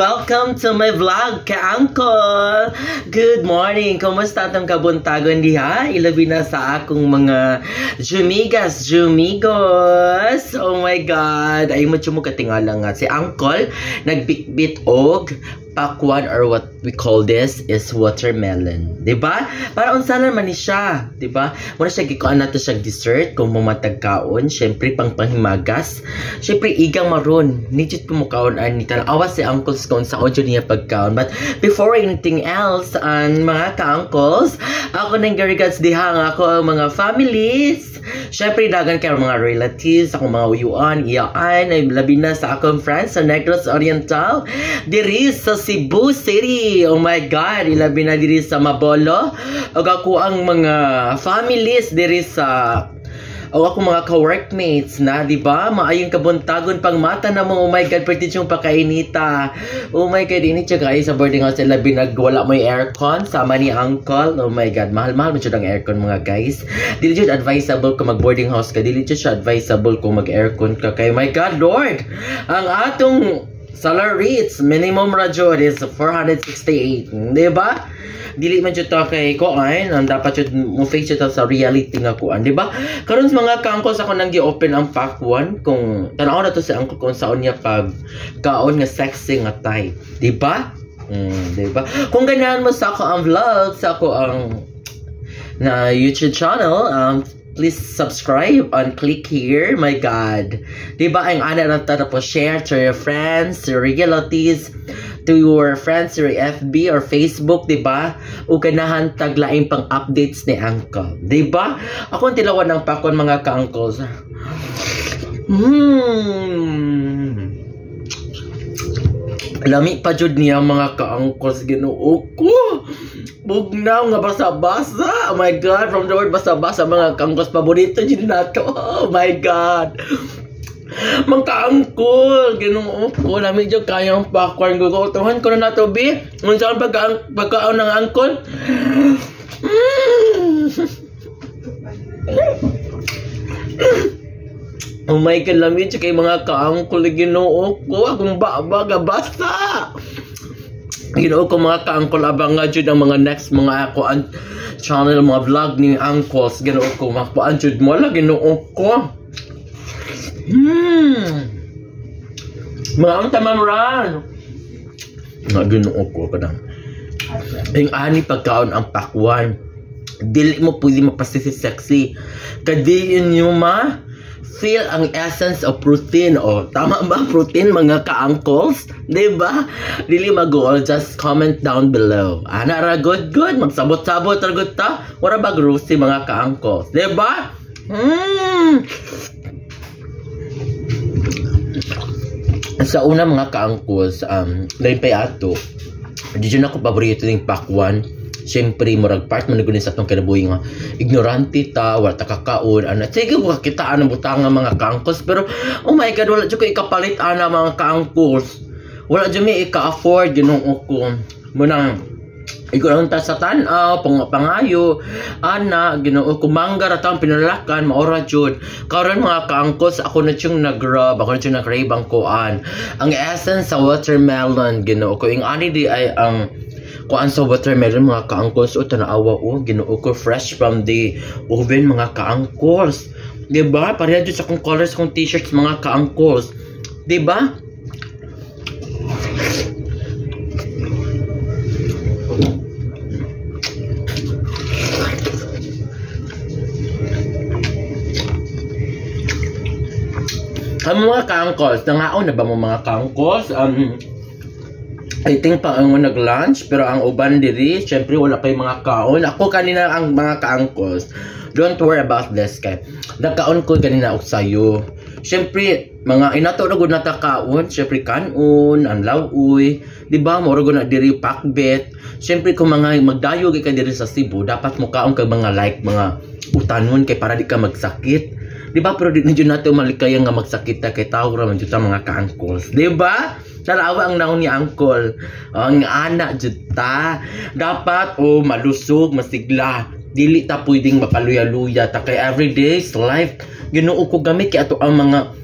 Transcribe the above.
Welcome to my vlog, ka-uncle! Good morning! Kumusta itong kabuntagon diha? Ilabi na sa akong mga jumigos! Oh my God! Ay mo mo katingala nga. Si uncle, nagbitbit og pakwan, or what we call this is watermelon. Diba? Para unsa naman ni siya. Diba? Muna siya gikuan nato siya dessert kung mamatagkaon. Siyempre, panghimagas. Siyempre, igang maron. Nijit po mo kaon ni tanawa si uncles kung sa audio niya pagkaon. But before anything else, mga ka-uncles, ako nang regards diha nga ako ang mga families. Siyempre, dagan kayo mga relatives, akong mga uyuan, iyaan, ay labi na sa akong friends sa Negros Oriental. Diri sa Cebu City. Oh my God, ilabi na diri sa Mabolo. O ako ang mga families diri sa ako mga ka-workmates na, di ba? Maayong kabuntagon pang mata na mo. Oh my God, pwede siyang pakainita. Oh my God, init siya kayo sa boarding house. Labi nagwala mo yung aircon. Sama ni uncle. Oh my God, mahal-mahal mo siya ng aircon mga guys. Dili siya advisable kung mag-boarding house ka. Dili siya advisable kung mag-aircon ka. Kaya my God, Lord, ang atong salary, it's minimum radyo is 468. Di ba? Dili man jud to kay kuan, ang dapat jud mo face ito sa reality nga kuan, di ba? Karon sa mga kangkos ako nang gi-open ang pack 1 kung tanaw na to si uncle kung saon niya pag kaon nga sexy nga type, di ba? Di ba? Kung ganahan mo sa ako ang vlog, sa ako ang na YouTube channel, please subscribe and click here. My God, di ba ang ana na tapos share to your friends, to your relatives, to your friends or FB or Facebook, di ba? O ganahan taglaing pang updates ni uncle, di ba? Ako ang tilawan ng pakon mga ka-uncles. Lami pa jud niya mga ka-uncles, Ginoo ko. Bugnaw nga basa-basa. Oh my God, from the word basa-basa mga ka-uncles, paborito jud nato. Oh my God. Mga ka-uncle, Ginoo ko, lami dyan kayang pakwan. Gugutuhan ko na nato, B. Kung saan pagkaon ng uncle? Oh my God, lami dyan kay mga ka-uncle, Ginoo ko. Akong babaga, basa. Ginoo ko mga ka-uncle, abang nga dyan ang mga next mga ako channel, mga vlog ni uncles. Ginoo ko, makapaan dyan mo lang, Ginoo ko. Mga ang tamaran. Nga Ginoo ko ka na. Ang ani pagkaon ang pakwan. Dili mo pwede mapasisi-sexy. Kadiin nyo feel ang essence of protein. O, tama ba protein mga ka-uncles? Diba? Dili mag-goal, just comment down below. Ana ra good. Magsabot-sabot ra good ta. Wala ba grossy mga ka-uncles? Diba? Sa una mga ka-uncles, dahil pa ato, di dyan ako paborito ng pakwan. Siyempre, murag part mo nagunin sa itong kinabuhi nga, ignorante ta, wala ta kakaon, sige mo kakitaan ng butang mga ka-uncles, pero, oh my God, wala dyan ko ikapalit mga ka-uncles. Wala dyan may ika-afford, Ginoo ko. Muna, ikaw ta sa tanaw, pangayo, Ginoo ko, mangga ratang pinalakan, maura jud. Karon mga ka-uncles, ako na siyang nag-grab, ako na siyang nag-rave ang kuan. Ang essence sa watermelon, Ginoo ko, yung ani di ay ang kuan sa watermelon mga ka-uncles, o tanaawa Ginoo ko, fresh from the oven mga ka-uncles. Diba? Pareha dyan sa kong colors kong t-shirts mga ka-uncles. Diba? Ang mga ka-uncles, nangaon na ba mo mga ka-uncles? I think pa ang nag-lunch, pero ang uban diri, syempre wala kay mga kaon. Ako kanina ang mga ka-uncles, don't worry about this kay. Nagkaon ko kanina og sayo. Syempre, mga inato na gud nata kaon, syempre kanon, anlaw uy, di ba? Moro gud na diri pakbet. Syempre kung mga magdayo ka diri sa Cebu, dapat mo kaon kag mga mga utanon kay para di ka magsakit. Di ba? Pero di na dyan natin malikaya nga magsakit na kay tao raman dyan mga ka-uncles. Di ba? Nalawa ang naon ni uncle. Ang anak dyan ta. Dapat, malusog, masigla. Dili ta pwedeng mapaluya-luya. Ta kay everyday's life. Ginoo ko gamit kay ato ang mga